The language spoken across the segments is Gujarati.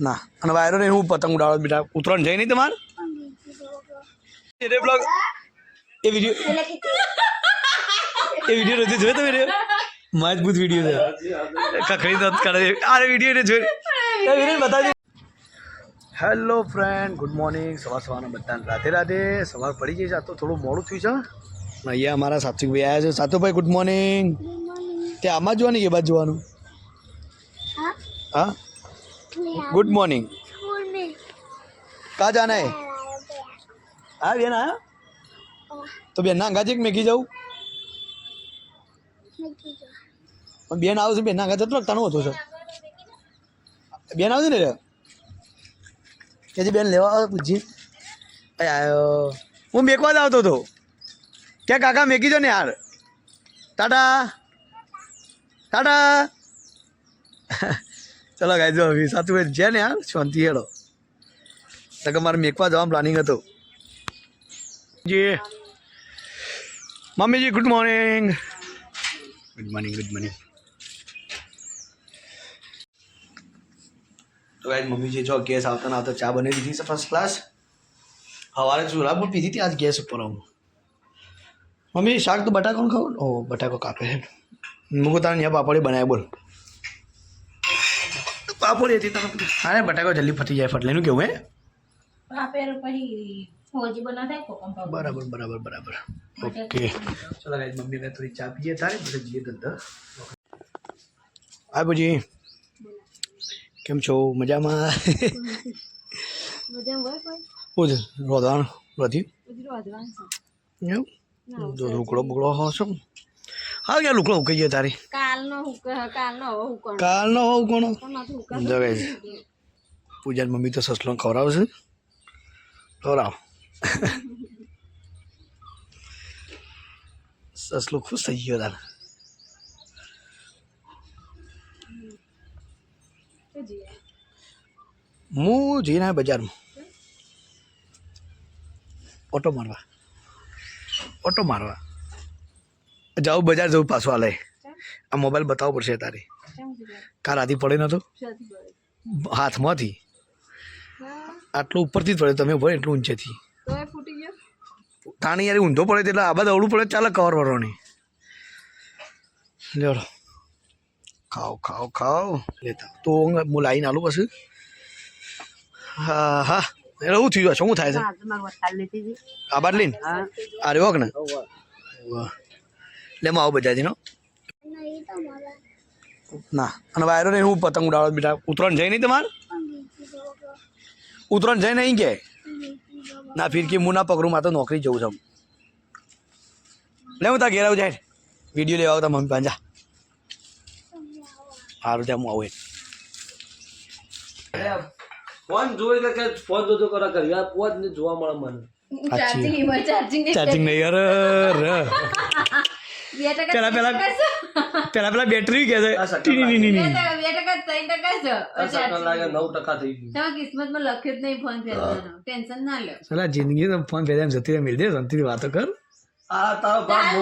ના અને વાયરો ને હું પતંગ ઉડાડો બેટા ઉતરણ જઈ નહીં તમારે બ્લોગ એ વિડીયો નથી જોયો તમે મજબૂત વિડીયો છે ખખડી દત કરે આ વિડીયો ને જોઈ બતાવજો. Hello friend, good morning. સવારના બધાને રાધે રાધે. સવાર પડી ગઈ છે, આ તો થોડું મોડું થયું છે. અહીંયા અમારા સાત્વિકભાઈ આવ્યા છે. Satubhai good morning. તે આમાં જોવાની કે બાદ જોવાનું? हाँ गुड मॉर्निंग. कहाँ जाना है? हाँ बेन आया तो बेन ना गाजे मैं की जाऊँ बेन आओ से बेन ना गाजे तो तनो होतो सर बेन आओ ने रे કે બેન લેવા પૂછી આયો હું મેકવા જ આવતો હતો કે કાકા મેકી જો ને યાર. ટાટા ટાટા. ચલો ગાઈ જો સાતું છે ને યાર શાંતિ હેડો તો મારે મેકવા જવાનું પ્લાનિંગ હતો. જી મમ્મીજી good morning. Good morning good morning. તો ગાઈ મમ્મીજી જો ગેસ આવતા ના આવતા ચા બનાવી દીધી છે ફર્સ્ટ ક્લાસ. સવારે ચૂલા પર પીધી હતી, આજ ગેસ ઉપર આવું. મમ્મી શાક તો બટાકો ખાવ? ઓ બટાકો કાપે છે. મૂકો તારે ત્યાં પાપડી બનાવે બોલ. પાપડી હતી તમે હા બટાકો જલ્દી ફટી જાય ફટલેનું કેવું હે? બરાબર બરાબર બરાબર ઓકે. ચલો ગાઈસ મમ્મીને થોડી ચા પીએ તારે પછી જઈએ ધંધા. આ બુજી કેમ છો? મજામાં? હું રોધવાનું એવું લુકડો બુકડો હો છો? હા ક્યાં લુકડો ઉકાઈ જાય તારી? કાલનો હોવ કોનો જવાય છે. પૂજાની મમ્મી તો સસલો ખવડાવશે. ખવડાવ સસલો ખુશ થઈ ગયો તારે. હું જઈને બજારમાં ઓટો મારવા જાઉં બજાર જવું પાછું હાલે. આ મોબાઈલ બતાવવો પડશે તારે. કાલ આથી પડે નતો હાથમાંથી આટલું ઉપરથી જ પડે તમે ભરે એટલું ઊંચેથી તાણી યાર ઊંધો પડે એટલે આ બધા અવળું પડે ચાલે કવર ભરવાની. લેડો ખાઓ ખાઓ ખાઓ લેતા તો હું લાવીને આલું પછી. હા હા એટલે શું થયું? શું થાય છે? આ બાર લઈને અરે હોક ને લે આવો બજાજી નો ના અને વાયરો ને હું પતંગ ઉડાડો બેટા ઉતરણ જઈ નહીં તમારે? ઉતરણ જઈ નહીં કે ના ફિરકી હું ના પકડું માં તો નોકરી જવું છું. લે હું તા ઘેર આવું જાય વિડીયો લેવા આવતા મમ્મી પાંજા સારું ત્યાં હું આવું. ફોન જોઈ કે ફોન જોજો કરા કરી આ પોત ને જોવા મળે મને ચાર્જિંગ નહીં યાર. પેલા બેટરી કે છે 9% થઈ ગયું. કિસ્મતમાં લખ્યું જ નહીં ફોન ફેરવાનો. ટેન્શન ના લે. સલા જિંદગી તો ફોન ફેરવા જતી રહે મિલ દે શાંતિથી વાતો કર. આ તારો બાપ બહુ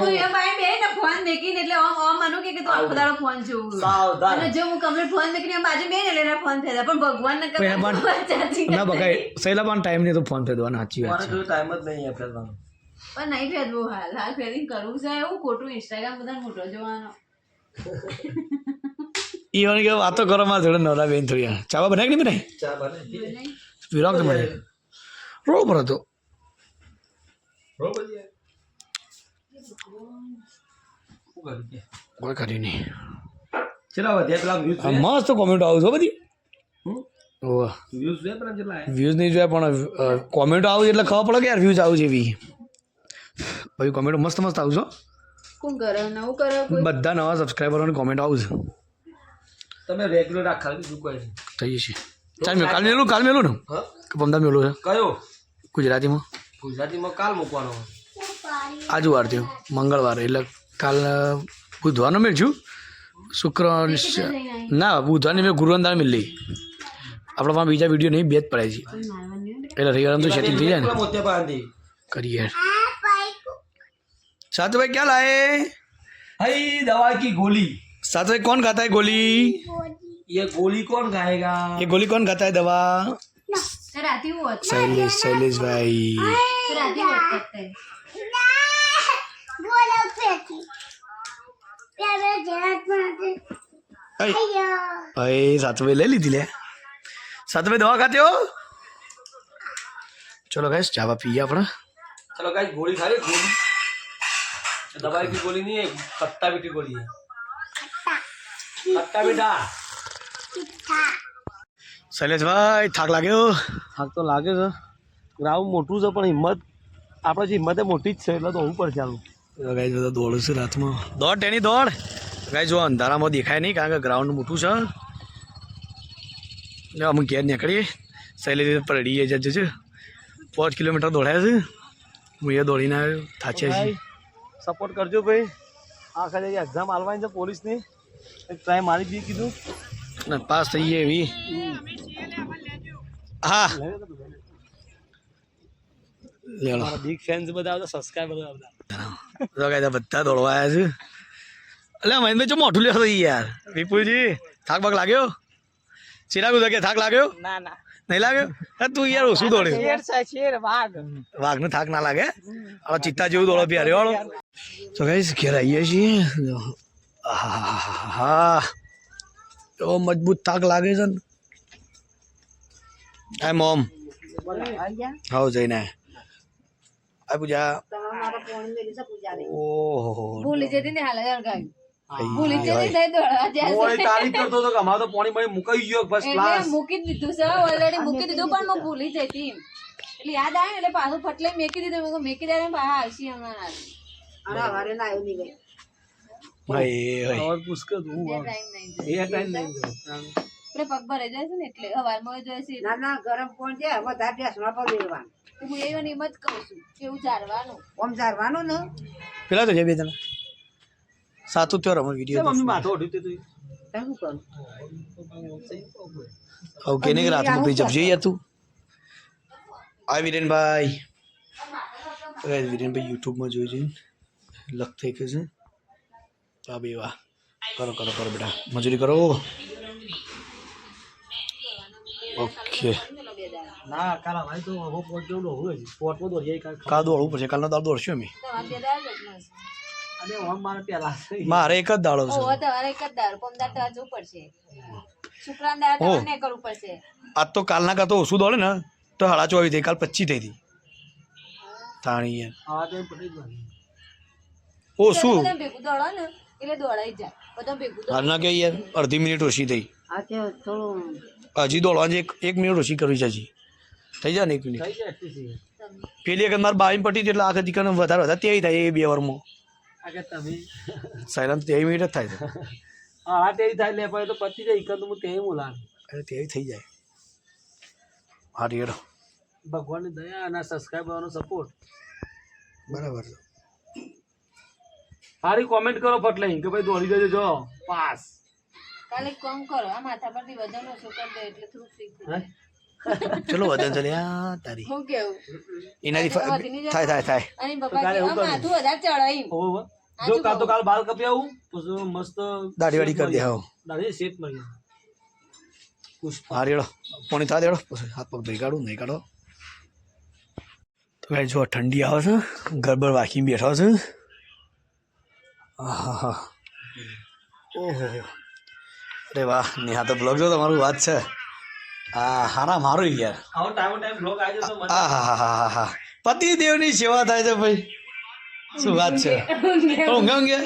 ફોન દેખીને એટલે માનું કે તું આખો દાડો ફોન જોવું સાવધાન. અને જો હું કમ્પ્લીટ ફોન દેખીને બાજુ બે ને એટલે ફોન ફેરવા પણ ભગવાન ના બકાય સહેલા પણ ટાઈમ નહીં તો ફોન ફેરવાનો સાચી વાત મારે છે. જો ટાઈમ જ નહીં ફેરવાનો પણ નહીં ફેરવું હાલ ફેરિંગ કરવું છે એવું ખોટું ઇન્સ્ટાગ્રામ બધા મોટો જોવાનો. ઈવન કે વાતો કરો માં થોડે નવરા બેન થોડી ચાવા બનાવી નહીં બનાવી ચા બને વિરાગ તો મને બરોબર હતો. બરોબર છે કોઈ કરી નહીં. ચલા વધ્યા પેલા વ્યૂઝ મસ્ત કોમેન્ટ આવું છો બધી. વ્યૂઝ છે પણ કેટલા વ્યૂઝ નહીં જોયા પણ કોમેન્ટ આવું એટલે ખબર પડે કે યાર વ્યૂઝ આવું છે એવી. ભાઈ કોમેન્ટ મસ્ત મસ્ત આવું છો. કોણ કરે નવું કરે બધા નવા સબસ્ક્રાઈબરોને કોમેન્ટ આવું છે. તમે રેગ્યુલર રાખા બીજું કોઈ નહીં થઈ જશે. કાલ મેલું ને હા કે પમદા મેલું છે કયો ગુજરાતીમાં? ગુજરાતીમાં કાલ મૂકવાનો આજુ વાર થયું મંગળવાર એટલે કાલ બુધવારનો મેળ છું શુક્ર ના બુધવારની મેં ગુરુવારના મેળ લઈ આપણે પણ બીજા વિડીયો નહીં બે જ પડાય છે એટલે રવિવાર તો સેટિંગ થઈ જાય ને મોતે બાંધી કરીએ. साथ भाई क्या लाए? हई दवा की गोली साथ भाई कौन खाता है गोली? ये गोली कौन खाएगा? ये गोली कौन खाता है दवा? तो राती वो होता शैलेश भाई। तो राती वो होता है भाई साथ में ले ली थी ले, साथ में दवा खाते हो? चलो गाइस चावा पिए अपना। चलो गाइस गोली खा रहे गोली, दवाई की गोली नहीं है, कट्टा बेटी गोली है, कट्टा बेटा। શૈલેષ ભાઈ થાક લાગ્યો? થાક તો લાગે છે, ગ્રાઉન્ડ મોટું છે પણ હિંમત આપણે જે હિંમત મોટી જ છે એટલે દોડવું પડશે આનું. ગાઈસ બધા દોડું છું રાતમાં, દોડ ટેની દોડ. ગાઈસ જો અંધારામાં દેખાય નહીં કારણ કે ગ્રાઉન્ડ મોટું છે. અમે ઘેર નીકળીએ, શૈલેષ પડીએ જજો 5 કિલોમીટર દોડ્યા છે. હું એ દોડીને આવ્યો, થાચ્યા છીએ. સપોર્ટ કરજો ભાઈ, આ ખાલી એક્ઝામ આલવાની છે પોલીસની, એક ટ્રાય મારી દીધી કીધું ને પાસ થઈ ગઈ એવી. હા લેલો બિગ ફેન્સ બધા આવતા, સબસ્ક્રાઇબર બધા બધા દોડવા આવ્યા છે. એટલે મહેન્દ્રભાઈ જો મોટું લેતો યાર. વિપુલજી થાક બાક લાગ્યો? ચિરાગ કે થાક લાગ્યો? ના ના નહીં લાગ્યો? તું યાર ઓછું દોડ્યો. શેર છે શેર વાઘ વાઘને થાક ના લાગે? હવે ચિત્તા જેવું દોડો પ્યારે વાળો. તો ગાઈસ ઘેર આવીએ છીએ. હા એવો મજબૂત થાક લાગે છે ને. હાય મોમ. હાઉ જઈને આ પૂજા. ઓહો ભૂલી જતી ને હાલ ગાયું ભાઈ, ભૂલી જતી ભાઈ. થઈ દોડવા જાય ઓય તારીફ કરતો તો કે અમાર તો પાણી પાણી મુકાઈ ગયો ફર્સ્ટ એટલે ક્લાસ. મૂકી જ દીધું છે ઓલરેડી મૂકી દીધું પણ હું ભૂલી જતી એટલે યાદ આવે ને એટલે પાછું ફટલે મેકી દીધું મેં કીધું મેકી દે ને પાછા આવશી હમણાં ભાઈ ભાઈ. और પૂછ કે તું ટાઈમ નહીં એ ટાઈમ નહીં ગયો. એટલે પગ ભરાઈ જાય છે ને એટલે હવારમાં જોઈએ છે ના ના ગરમ કોણ છે વધારે ડેસમાં પર લેવાનું તો હું એવી હિંમત કહું છું કેવું જાળવાનું ઓમ જારવાનું ને પેલા તો છે બે જણા સાતું ત્યો રમણ વિડીયો મમ્મી માથો ઉઠી તું તને શું કરું હવે કેને કે રાતમાં પી જપજે યાર તું. આ વિરેનભાઈ, વિરેનભાઈ યુટ્યુબમાં જોઈ જોઈને લખ થઈ ગયું છે. આ બે વાહ કરો કરો કરો બેટા, મજૂરી કરો. ઓકે ના કાલા ભાઈ તો હો પોટ જેવડો હોય પોટ માં દોડીએ કાલ દોડવું પડશે, કાલનો દાડો દોડશું અમે. તમારે બે દાળ જ મળશે. અને ઓમ મારે પેલા મારે એક જ દાડો છે. ઓહો તમારે એક જ દાળ પમદાર તો હજુ પડશે શુક્રાન દાળ ઓહ. તમને કરવું પડશે આજ તો કાલના કરતો ઓછું દોડે ને તો 24 થઈ, કાલ 25 થઈ હતી તાણી યાર. આ તો પટી ગયો. ઓછું બધા ભેગું દોડો ને એટલે દોડાઈ જાય બધા ભેગું દોડો. હાલના કે યાર અડધી મિનિટ ઓછી થઈ, આ છે થોડું હજી દોડવાની એક મિનિટ ઓછી કરવી છે હજી. થઈ જાય ને 1 મિનિટ. થઈ જાય એસટીસી. પેલી એક મારે 22 પટી એટલે આખા દીકરાને વધારે વધારે થાય એ 2 વારમાં. આ કે તમે સાયલન્ટ 23 મિનિટ જ થાય છે. આ તે થાય લે પછી તો પતી જાય ઈકન તો હું તે બોલા. અરે તે થઈ જાય. હા રેડો ભગવાનની દયા અને સબસ્ક્રાઇબરનો સપોર્ટ. બરાબર છે. સારી કોમેન્ટ કરો ફટલે કે ભાઈ દોડી જજો જો પાસ. કાલે એક કામ કરો આ માથા પરથી વજન ઓછું કરી દે એટલે થોડું ફ્રી થઈ જાય. ચલો વદન ચાલે આ તારી હું કેવું એનાથી થાય થાય થાય. અને પપ્પા કે આ માથું વધારે ચડાઈ ઓહો જો કાલ તો કાલ બાલ કપી આવું પછી મસ્ત દાઢી વાડી કરી દે. હા દાઢી સેટ મળી જાય. પુષ્પા હા રેડો પાણી થા દેડો પછી હાથ પગ ધોઈ કાઢું નહીં કાઢો. તો ભાઈ જો ઠંડી આવે છે, ગરબર વાંખી બેઠો છે. આહા ઓહો અરે વાહ નેહા તો બ્લોગ જો તમારું વાત છે. હા હારા મારું યાર. આવો ટાઈમ બ્લોગ આવી જતો મને. આહા પતિદેવની સેવા થાય છે ભાઈ, શું વાત છે. તો ઊંઘે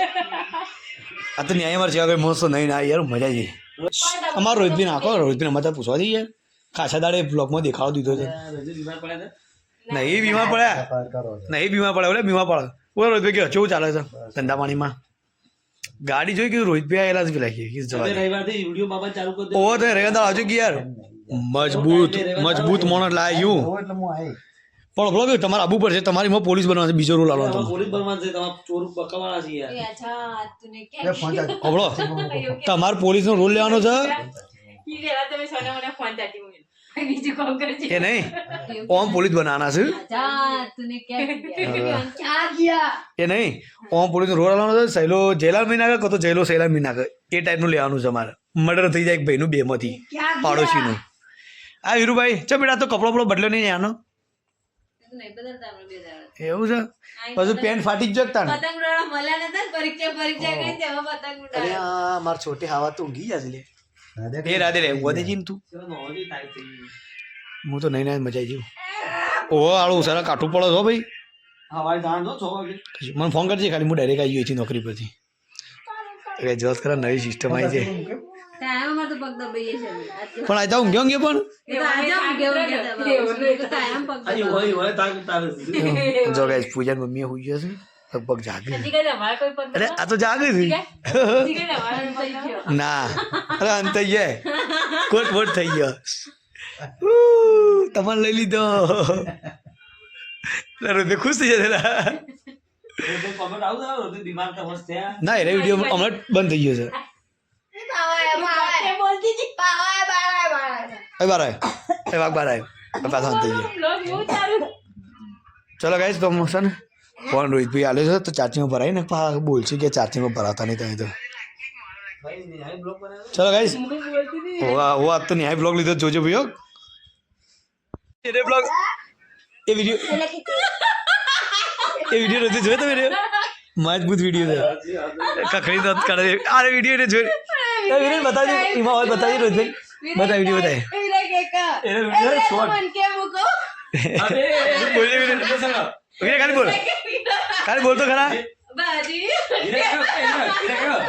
આ તો ન્યાય મારે સેવા કઈ મસ્ત નહીં ના યાર મજા આવી. અમારો રોહિતબી નાખો, રોહિતબી અમારે પૂછવા દઈએ યાર. ખાસા દાડે બ્લોગમાં દેખાડો દીધો છે. રજુ બીમાર પડ્યા હતા. નહીં બીમાર પડ્યા, નહીં બીમાર પડ્યા, ઓલે બીમાર પડે. બોલો રોહિતભાઈ કે કેવું ચાલે છે ધંધા પાણીમાં? ગાડી જોઈ કે રોહિતભાઈ આવેલા છે પેલા કે જવા દે. રવિવારથી વિડીયો બાબા ચાલુ કરી દે. ઓહો તો રેગંદા આવજો કે યાર મજબૂત મજબૂત મોણસ લાવ્યું. પણ બ્લોગ તમારે આવવું પડશે, તમારી માં પોલીસ બનવા છે, બીજો રોલ આવવાનો તમારે પોલીસ બનવાનું છે, તમારે ચોર પકડવાના છે યાર. એ અચ્છા તુને કે હબળો તમારે પોલીસનો રોલ લેવાનો છે કે નહીં? ઓમ પોલીસ બનાવવાના છે અચ્છા તુને કે એ નહીં, ઓમ પોલીસનો રોલ આવવાનો છે. સહેલો જયલાલ મીના કે તો જયલો સહેલાલ મીના કે એ ટાઈપનું લેવાનું છે અમારે. મર્ડર થઈ જાય એક ભાઈનું બેમાંથી પાડોશીનું. આ વીરુભાઈ ચો બેટા તો કપડો બપડો બદલ્યો નહીં આનો નહીં બદલતા આપણે બે દાડા. એવું છે પછી પેન્ટ ફાટી જ જગતા ને પતંગ ઉડાડવા મળ્યા નતા ને પરીક્ષા કરી તેમાં પતંગ અરે ઉડાડ્યા. આ માર છોટે હાવા તો ઊંઘી જશે લે એ રાધે રે વધે જી તું હું તો નહીં ના મજા આવી જવું ઓહો આળું સારા કાઠું પડો છો ભાઈ હવાઈ જાણ દો 6 વાગે મને ફોન કરજે ખાલી હું ડાયરેક્ટ આવી ગઈ નોકરી પરથી એટલે જોત ખરા નવી સિસ્ટમ આવી છે કાયમમાં તો પગ દબાઈએ છે અમે. આજ પણ આજે ઊંઘ્યો ઊંઘ્યો પણ એ તો આજે ઊંઘે ઊંઘે દબાવે. એ તો કાયમ પગ આજે દબાવે. હોય તાર તારે જો ગાઈસ પૂજા મમ્મી હોઈ જશે લગભગ જાગે છે. હજી કઈ અમારે કોઈ પગ અરે આ તો જાગે છે હજી કઈ અમારે પગ દબાવે. ના અરે અંત થઈ જાય કોટ વોટ થઈ ગયો તમારે લઈ લીધો રોદે ખુશ થઈ જશે કોમેન્ટ આવું તો દિમાગ તો મસ્ત થયા ના એ વિડીયો હમણાં બંધ થઈ ગયો છે એ બોલતી હતી. એ બાર આય એ વાઘ બાર આય પાછો અંત થઈ ગયો બ્લોગ બહુ ચાલુ. ચલો ગાઈસ તો છે ને ફોન રોહિતભાઈ આલ્યો છે તો ચાર્જિંગમાં ભરાય ને બોલશે કે ચાર્જિંગમાં ભરાતા નહીં તમે તો ભાઈ નિહાય બ્લોગ બનાવ્યો ચલો ગાઈસ ઓ આજ તો ન્યાય બ્લોગ લીધો જોજો ભાઈઓ એ બ્લોગ એ વિડીયો નથી જોયો તમે મજબૂત વિડીયો છે કખડી દત કાઢે અરે વિડીયો ને જોઈ વિડીયો બતાવજો એમાં હોય બતાવજો રોહિતભાઈ બતા વિડીયો બતાય એ વિરાય કે કા. એને વિડીયો શોર્ટ મન કે મૂકો. અરે બોલે વિડીયો ખાલી બોલ ખાલી બોલ તો ખરા બાજી.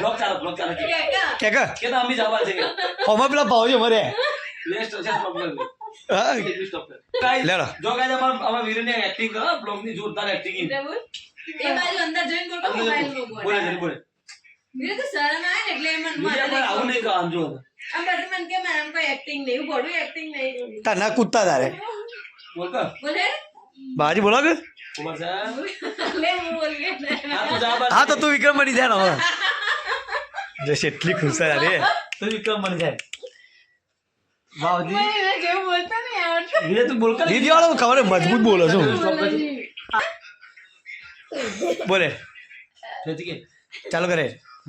બ્લોગ ચાલો કે કા. કે કા કે તો અમે જવા છે ઓમાં પેલા ભાવજો મરે પ્લે સ્ટેશન પ્રોબ્લેમ હા સ્ટોપ ગાઈસ લેડો. જો ગાઈસ અમાર વીરને એક્ટિંગ કરો બ્લોગ ની જોરદાર એક્ટિંગ એટલે બોલ. એ બાજુ અંદર જોઈન કરતો મોબાઈલ નો બોલ. બોલે જરી બોલે મેરે તો શરમ આવે ને એટલે મન બીજા પર આવું નહીં કામ જો આમ પછી મન કે મારા કોઈ એક્ટિંગ નહીં બોડું એક્ટિંગ નહીં તાના કૂદતા તારે બોલ કર બોલે બાજી બોલો કે કુમાર સાહેબ લે હું બોલ કે આ તો જા બસ હા તો તું વિક્રમ બની જાય ને હવે જો એટલી ખુશ છે અરે તો વિક્રમ બન જાય વાવજી મને જેવું બોલતો નહીં આવડતું. વીરે તું બોલ કર દીદી વાળો ખબર હે, મજબૂત બોલો છો બોલે જતી કે ચાલો કરે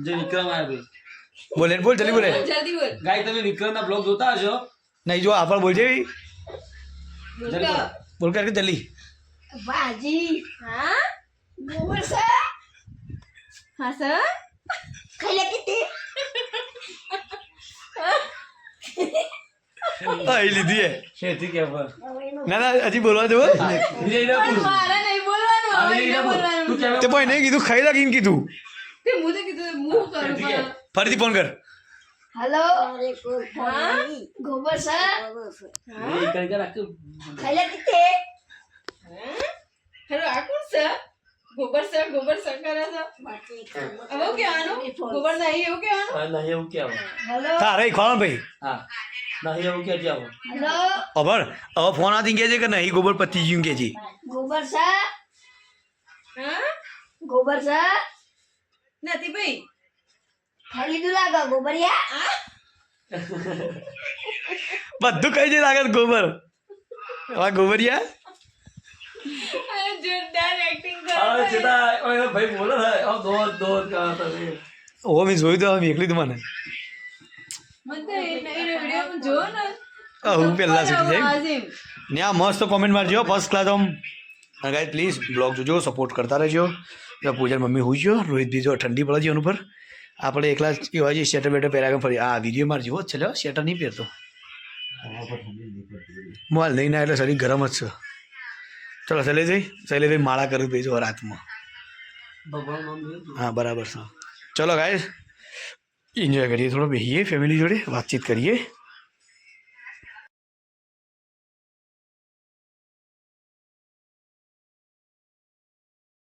જે વિક્રમ આયા ભાઈ બોલે બોલ જલ્દી બોલે જલ્દી બોલ. ગાઈ તમે વિક્રમના બ્લોગ જોતા હશો નહીં જો આપણ બોલજે બોલ જલ્દી કા. બોલ કર કે જલ્દી બાજી. હા ગોબર સર. હા સર ખાઈ લે કિતે. હા એ લીધી હે શેથી કે પર ના ના હજી બોલવા દો વીરે ના પણ બોલ મારે નહીં બોલવાનું હવે વીરે એને ના બોલ બોલવાનું તું છે. કેમ તે ભાઈ નહીં કીધું ખાઈ લાગીને કીધું તે હું તો કીધું હું કરું ઠીક છે. પણ. ફરીથી ફોન કર હેલો હા ગોબર સર એ કઈ કર આખું ખાઈ લે કિતે. હેલો આ કોણ છે ગોબર સર કરે છે હવે હું કહેવાનું ગોબર નહીં એવું કહેવાનું. નહીં એવું કે આવો હેલો તારે ખોળણ ભાઈ હા નહીં એવું કે આવો હેલો ખબર હવે ફોન આથી કે છે કે નહીં ગોબર પતી ગયું કે છે ગોબર સર હા ગોબર સર નથી ભાઈ ખાઈ લીધું લાગે ગોબરિયા. બધું કઈ છે લાગે ગોબર હવે ગોબરિયા જોરદાર એક્ટિંગ હા ચેતા ઓય ભાઈ બોલો ને આ દોત કા તમે ઓ મેં જોયું તો હવે એકલી જ મને મને તો એ વિડીયો જો ને હું પહેલા શીખી જાય આઝીમ ને આ મસ્ત કોમેન્ટ મારજો ફર્સ્ટ ક્લાસ આમ અને ગાઈસ પ્લીઝ બ્લોગ જોજો સપોર્ટ કરતા રહેજો પૂજા મમ્મી હોઈ ગયો રોહિત બીજો ઠંડી પડે છે એનું પર આપણે એકલા એવા જે શેટર બેટર પહેર્યા ફરી આ વિડીયો મારજો ચલો શેટર નહીં પહેરતો મોલ નહીં ના એટલે શરીર ગરમ જ છે ચલો શૈલેષભાઈ માળા કરું ભેજો રાતમાં ભગવાન નામ લે હા બરાબર છે ચલો ગાઈસ એન્જોય કરીએ થોડો બેસીએ ફેમિલી જોડે વાતચીત કરીએ